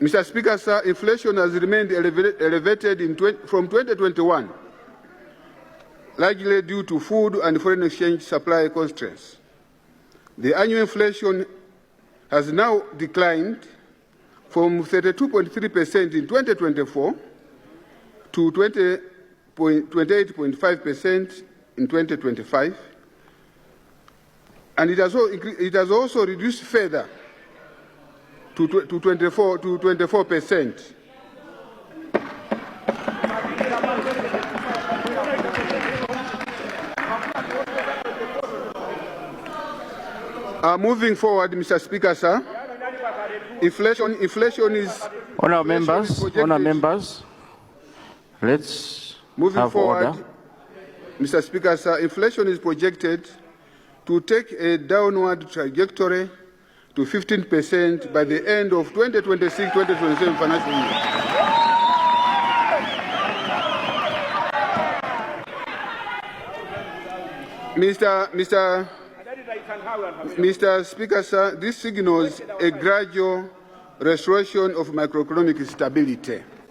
Mr. Speaker, sir, inflation has remained elevated from 2021, largely due to food and foreign exchange supply constraints. The annual inflation has now declined from 32.3% in 2024 to 28.5% in 2025, and it has also reduced further to 24%. Moving forward, Mr. Speaker, sir, inflation is. Honourable members, let's moving forward, order. Mr. Speaker, sir, inflation is projected to take a downward trajectory to 15% by the end of 2026-2027 financial year. Mr. Speaker, sir, this signals a gradual restoration of macroeconomic stability.